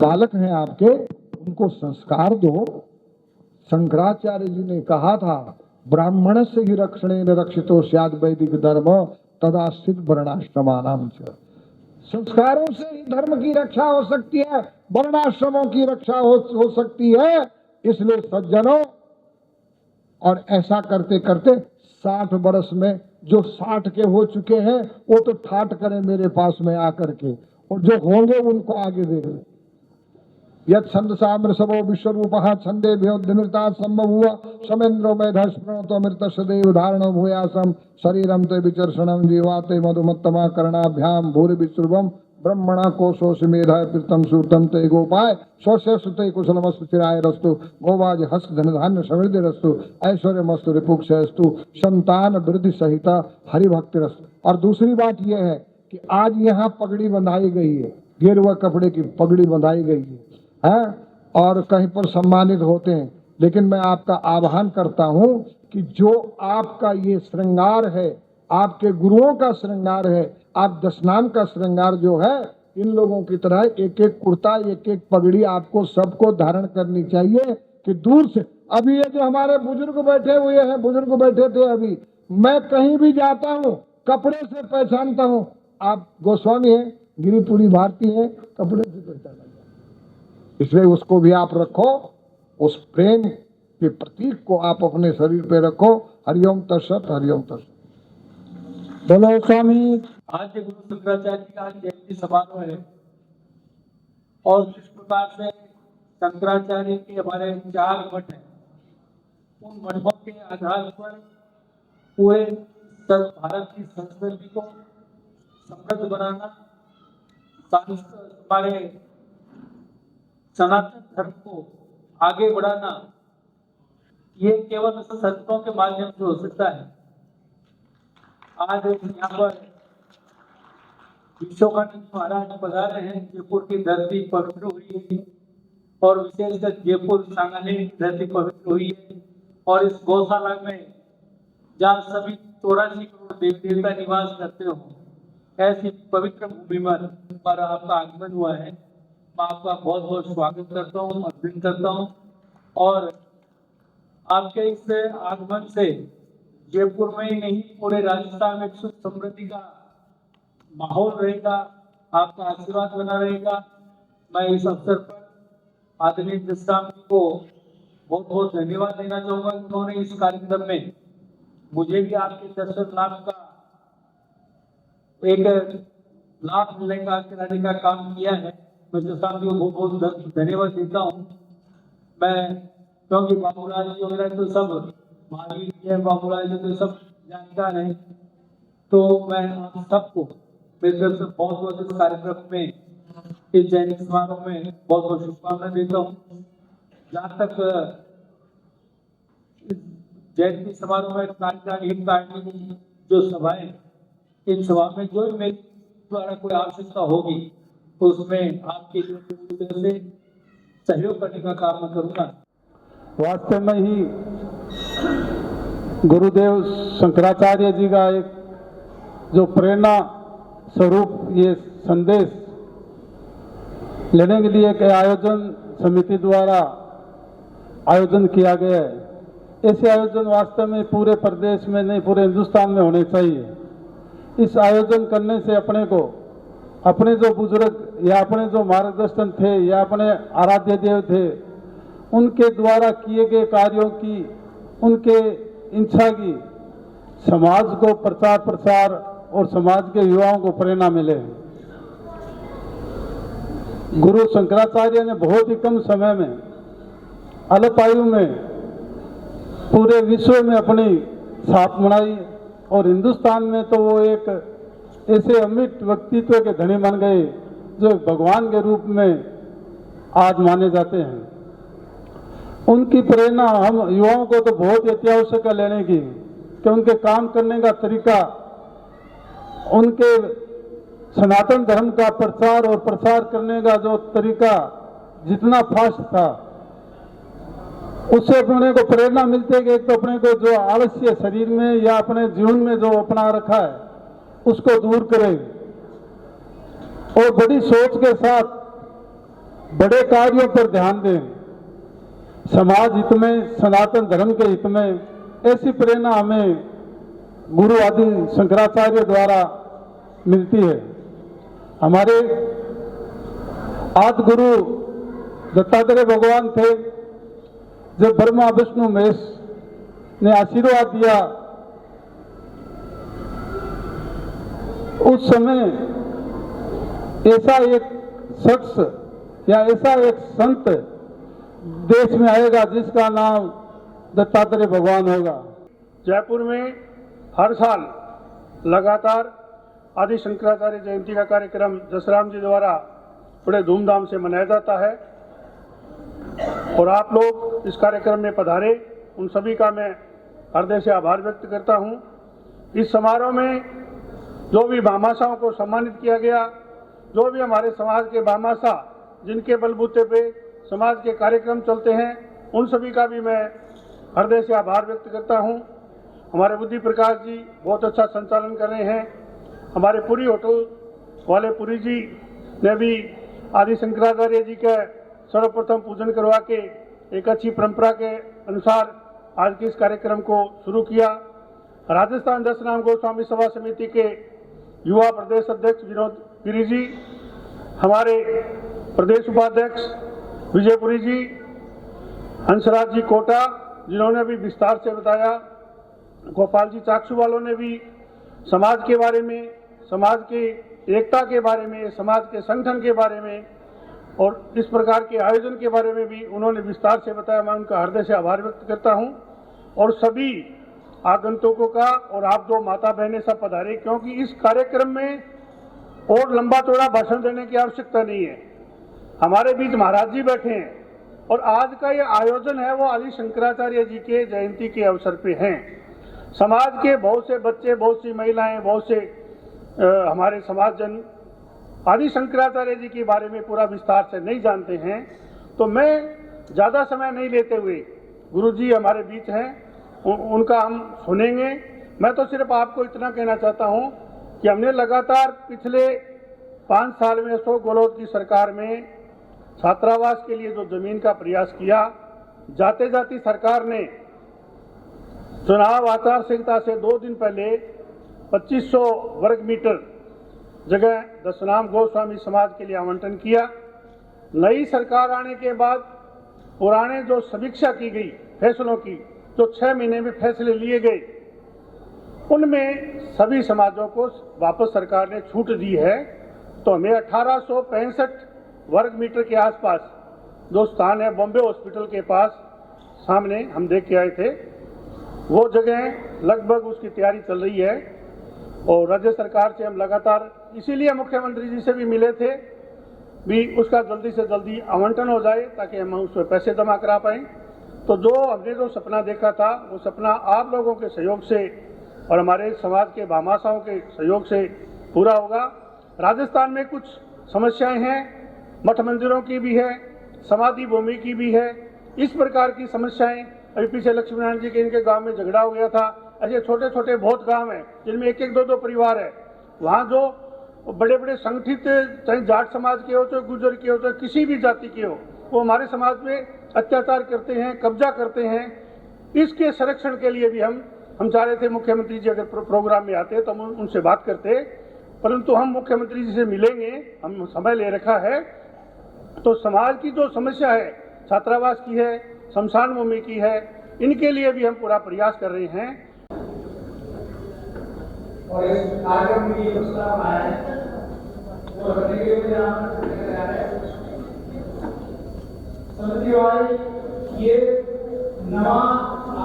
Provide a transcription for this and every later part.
बालक हैं आपके, उनको संस्कार दो। शंकराचार्य जी ने कहा था, ब्राह्मण से ही रक्षणेन रक्षितो स्याद् वैदिक धर्म तदा सिद्ध वर्णाश्रमाणाम च। संस्कारों से ही धर्म की रक्षा हो सकती है, वर्णाश्रमों की रक्षा हो सकती है। इसलिए सज्जनों, और ऐसा करते करते 60 वर्ष में जो 60 के हो चुके हैं वो तो ठाट करें मेरे पास में आकर के, और जो होंगे उनको आगे देख लें। यद छंदसाम्र सबो विश्वरूपः छंदे भ्योद्यमृता सम्भूव समेन्द्रो मेधः स्पृणोतो मृत सदैव धारणो भूयासम शरीरम ते विचर्षणम जीवाते मधुमत्तमा कर्णाभ्याम भूरि विश्रुवम ब्रह्मणा कोशोष मेधा प्रीतम सूतम ते गोपाय स्वस्य सुते कुशलमस्तु चिराय रस्तु गोवाज हस्त धन धान्य समृद्धि रस्तु ऐश्वर्य मस्तु रिपुक्षस्तु संतान वृद्धि सहिता हरिभक्ति रस्तु। और दूसरी बात यह है कि आज यहाँ पगड़ी बंधाई गई है, गेरुआ कपड़े की पगड़ी बंधाई गई है, और कहीं पर सम्मानित होते हैं। लेकिन मैं आपका आह्वान करता हूँ कि जो आपका ये श्रृंगार है, आपके गुरुओं का श्रृंगार है, आप दशनाम का श्रृंगार जो है, इन लोगों की तरह एक एक कुर्ता एक एक पगड़ी आपको सबको धारण करनी चाहिए। कि दूर से अभी ये जो हमारे बुजुर्ग बैठे हुए हैं, बुजुर्ग बैठे थे, अभी मैं कहीं भी जाता हूँ कपड़े से पहचानता हूँ। आप गोस्वामी हैं, गिरिपुरी भारती हैं, कपड़े से पहचाना, इसलिए उसको भी आप रखो, उस प्रेम के प्रतीक को आप अपने शरीर पे रखो। हरिओम तत्सत, हरिओम तत्सत। बोलो स्वामी। आज गुरु शंकराचार्य जी का जयंती समारोह है, और जिस प्रकार से शंकराचार्य के हमारे 4 मठ हैं, उन मठों के आधार पर पूरे भारत की संस्कृति को समृद्ध बनाना, हमारे सनातन धर्म को आगे बढ़ाना, ये केवल संतों के माध्यम से हो सकता है। आज यहाँ पर विश्वकानंद महाराज पधारे हैं, जयपुर की धरती पवित्र हुई है, और विशेषकर जयपुर सांगानेर की धरती पवित्र हुई है। और इस गौशाला में जहाँ सभी 84 करोड़ देवी देवता निवास करते हो, ऐसी पवित्र भूमि पर आपका आगमन हुआ है। मैं आपका बहुत बहुत स्वागत करता हूँ, अभिनंदन करता हूँ। और आपके इस आगमन से जयपुर में ही नहीं, पूरे राजस्थान में सुख समृद्धि का माहौल रहेगा, आपका आशीर्वाद बना रहेगा। मैं इस अवसर पर आदरणीय दशनाम जी को बहुत बहुत धन्यवाद देना चाहूंगा। उन्होंने इस कार्यक्रम में मुझे भी आपके दर्शन लाभ का एक लाभ मिलने का कराने का काम किया है। मैं दशनाम जी को बहुत बहुत धन्यवाद देता हूँ। मैं क्योंकि बाबूलाल जी वगैरह तो सब महावीर जी, बाबूलाल जी तो सब जानकार हैं, तो मैं आप सबको मेरे तरफ से बहुत बहुत इस कार्यक्रम में, इस जयंती समारोह में बहुत बहुत शुभकामनाएं देता हूँ। जहाँ तक जयंती समारोह में कार्यक्रम जो सभाएं, इन सभा में जो मेरे द्वारा कोई आवश्यकता होगी तो उसमें आपके लिए सहयोग करने का काम मैं करूँगा। वास्तव में ही गुरुदेव शंकराचार्य जी का एक जो प्रेरणा स्वरूप ये संदेश लेने के लिए एक आयोजन समिति द्वारा आयोजन किया गया है। ऐसे आयोजन वास्तव में पूरे प्रदेश में नहीं, पूरे हिंदुस्तान में होने चाहिए। इस आयोजन करने से अपने को, अपने जो बुजुर्ग या अपने जो मार्गदर्शन थे या अपने आराध्य देव थे, उनके द्वारा किए गए कार्यों की, उनके इच्छा की समाज को प्रचार प्रसार और समाज के युवाओं को प्रेरणा मिले। गुरु शंकराचार्य ने बहुत ही कम समय में, अल्प आयु में पूरे विश्व में अपनी छाप बनाई, और हिंदुस्तान में तो वो एक ऐसे अमिट व्यक्तित्व के धनी बन गए जो भगवान के रूप में आज माने जाते हैं। उनकी प्रेरणा हम युवाओं को तो बहुत ही अत्यावश्यक है लेने की, कि उनके काम करने का तरीका, उनके सनातन धर्म का प्रचार और प्रसार करने का जो तरीका जितना फास्ट था, उससे अपने को प्रेरणा मिलती है कि एक तो अपने को जो आलस्य शरीर में या अपने जीवन में जो अपना रखा है उसको दूर करें, और बड़ी सोच के साथ बड़े कार्यों पर ध्यान दें। समाज हित में, सनातन धर्म के हित में ऐसी प्रेरणा हमें गुरु आदि शंकराचार्य द्वारा मिलती है। हमारे आदि गुरु दत्तात्रेय भगवान थे। जब ब्रह्मा विष्णु महेश ने आशीर्वाद दिया, उस समय ऐसा एक शख्स या ऐसा एक संत देश में आएगा जिसका नाम दत्तात्रेय भगवान होगा। जयपुर में हर साल लगातार आदि शंकराचार्य जयंती का कार्यक्रम जसराम जी द्वारा बड़े धूमधाम से मनाया जाता है और आप लोग इस कार्यक्रम में पधारे, उन सभी का मैं हृदय से आभार व्यक्त करता हूं। इस समारोह में जो भी भामाशाओं को सम्मानित किया गया, जो भी हमारे समाज के भामाशा जिनके बलबूते पे समाज के कार्यक्रम चलते हैं, उन सभी का भी मैं हृदय से आभार व्यक्त करता हूं। हमारे बुद्धि प्रकाश जी बहुत अच्छा संचालन कर रहे हैं। हमारे पुरी होटल वाले पुरी जी ने भी आदि शंकराचार्य जी का सर्वप्रथम पूजन करवा के एक अच्छी परंपरा के अनुसार आज के इस कार्यक्रम को शुरू किया। राजस्थान दशनाम गोस्वामी सभा समिति के युवा प्रदेश अध्यक्ष विनोद गिरी जी, हमारे प्रदेश उपाध्यक्ष विजयपुरी जी, हंसराज जी कोटा जिन्होंने भी विस्तार से बताया, गोपाल जी चाकसू वालों ने भी समाज के बारे में, समाज के एकता के बारे में, समाज के संगठन के बारे में और इस प्रकार के आयोजन के बारे में भी उन्होंने विस्तार से बताया। मैं उनका हृदय से आभार व्यक्त करता हूं और सभी आगंतुकों का, और आप जो माता बहनें सब पधारे, क्योंकि इस कार्यक्रम में और लंबा चौड़ा भाषण देने की आवश्यकता नहीं है। हमारे बीच महाराज जी बैठे हैं और आज का ये आयोजन है वो आदि शंकराचार्य जी के जयंती के अवसर पे हैं। समाज के बहुत से बच्चे, बहुत सी महिलाएं, बहुत से हमारे समाजजन आदि शंकराचार्य जी के बारे में पूरा विस्तार से नहीं जानते हैं। तो मैं ज़्यादा समय नहीं लेते हुए, गुरु जी हमारे बीच हैं, उनका हम सुनेंगे। मैं तो सिर्फ आपको इतना कहना चाहता हूं कि हमने लगातार पिछले 5 साल में अशोक गहलोत की सरकार में छात्रावास के लिए जो जमीन का प्रयास किया, जाते जाती सरकार ने चुनाव आचार संहिता से 2 दिन पहले 2500 वर्ग मीटर जगह दशनाम गोस्वामी समाज के लिए आवंटन किया। नई सरकार आने के बाद पुराने जो समीक्षा की गई फैसलों की, जो 6 महीने में फैसले लिए गए, उनमें सभी समाजों को वापस सरकार ने छूट दी है। तो हमें 1865 वर्ग मीटर के आसपास जो स्थान है बॉम्बे हॉस्पिटल के पास सामने हम देख के आए थे, वो जगह लगभग उसकी तैयारी चल रही है और राज्य सरकार से हम लगातार, इसीलिए मुख्यमंत्री जी से भी मिले थे भी उसका जल्दी से जल्दी आवंटन हो जाए ताकि हम उसमें पैसे जमा करा पाएं। तो जो हमने जो सपना देखा था वो सपना आप लोगों के सहयोग से और हमारे समाज के भामाशाओं के सहयोग से पूरा होगा। राजस्थान में कुछ समस्याएं हैं, मठ मंदिरों की भी है, समाधि भूमि की भी है, इस प्रकार की समस्याएं। अभी पीछे लक्ष्मी नारायण जी के इनके गांव में झगड़ा हो गया था। ऐसे छोटे छोटे बहुत गांव हैं जिनमें 1-1, 2-2 परिवार है। वहाँ जो बड़े बड़े संगठित, चाहे जाट समाज के हो, चाहे गुर्जर के हो, चाहे किसी भी जाति के हो, वो हमारे समाज में अत्याचार करते हैं, कब्जा करते हैं। इसके संरक्षण के लिए भी हम चाह रहे थे मुख्यमंत्री जी अगर प्रोग्राम में आते तो हम उनसे बात करते, परंतु हम मुख्यमंत्री जी से मिलेंगे, हम समय ले रखा है। तो समाज की जो समस्या है, छात्रावास की है, शमशान भूमि की है, इनके लिए भी हम पूरा प्रयास कर रहे हैं। और इस कार्यक्रम की प्रस्ताव है वो करने के लिए समिति वाली ये नवा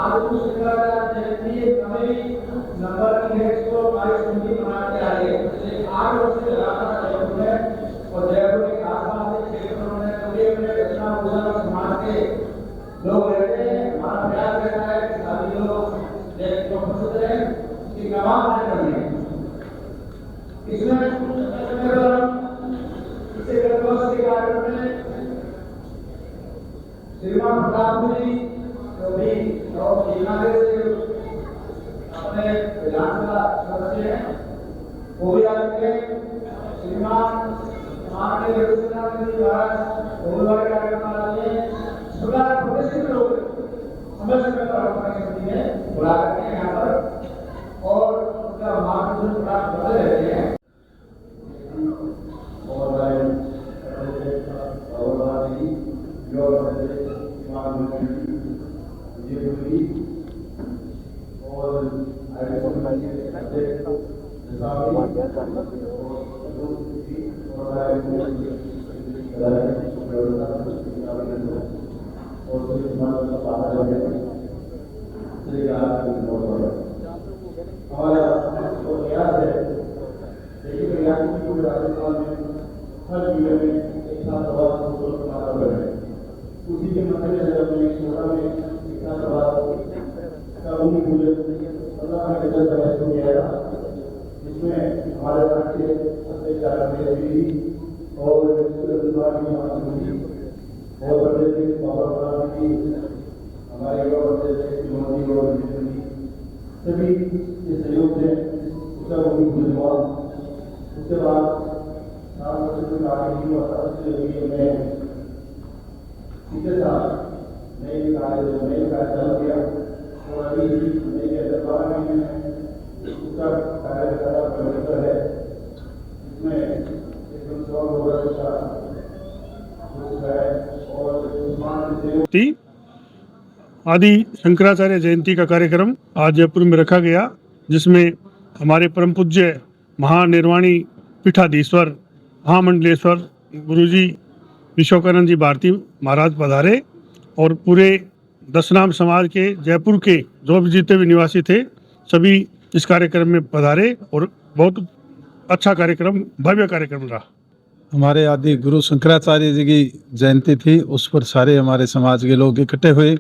आदि शंकराचार्य जयंती नवी नंबर की 122 समिति बनाते आ रही है। पिछले 8 वर्ष से लगातार जयपुर में और जयपुर के आसपास के क्षेत्रों में पूरे अपने दक्षिणा पूर्व समाज के लोग रहते हैं। हमारा प्रयास रहता है कि सभी लोग जयपुर को पसंद करें कि नवाब करने इसमें इसे के कार्यक्रम में श्रीमान प्रताप जी जो भी अपने विधानसभा सदस्य हैं वो भी आएंगे। श्रीमान महाराज होने वाले कार्यक्रम में सुबह प्रतिष्ठित लोग समय समय पर हमारी समिति में बुला करके यहाँ पर और उनका मार्गदर्शन प्राप्त करते रहते हैं। उसी के मतलब जिसमें हमारे राज्य और हमारे सभी के सहयोग से उसका उसके बाद 7 वर्ष की कार्य में पिछले साल नए कार्य चालू किया और अभी नए 12 महीने में उसका कार्य करना पवित्र है। इसमें एकदम 100 लोगों का थी। आदि शंकराचार्य जयंती का कार्यक्रम आज जयपुर में रखा गया, जिसमें हमारे परम पूज्य महानिर्वाणी पीठाधीश्वर महामंडलेश्वर गुरुजी विश्वकर्णन जी भारती महाराज पधारे और पूरे दशनाम समाज के जयपुर के जो भी जितने भी निवासी थे सभी इस कार्यक्रम में पधारे और बहुत अच्छा कार्यक्रम, भव्य कार्यक्रम रहा। हमारे आदि गुरु शंकराचार्य जी की जयंती थी, उस पर सारे हमारे समाज के लोग इकट्ठे हुए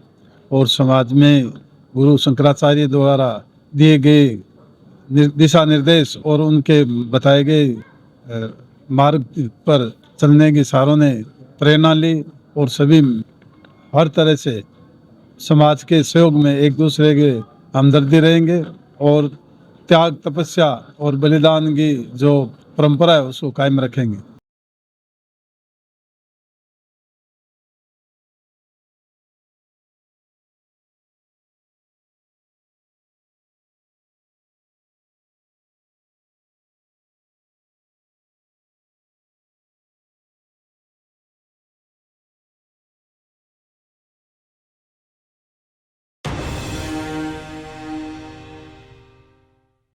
और समाज में गुरु शंकराचार्य द्वारा दिए गए दिशा निर्देश और उनके बताए गए मार्ग पर चलने की सारों ने प्रेरणा ली और सभी हर तरह से समाज के सहयोग में एक दूसरे के हमदर्दी रहेंगे और त्याग, तपस्या और बलिदान की जो परंपरा है उसको कायम रखेंगे।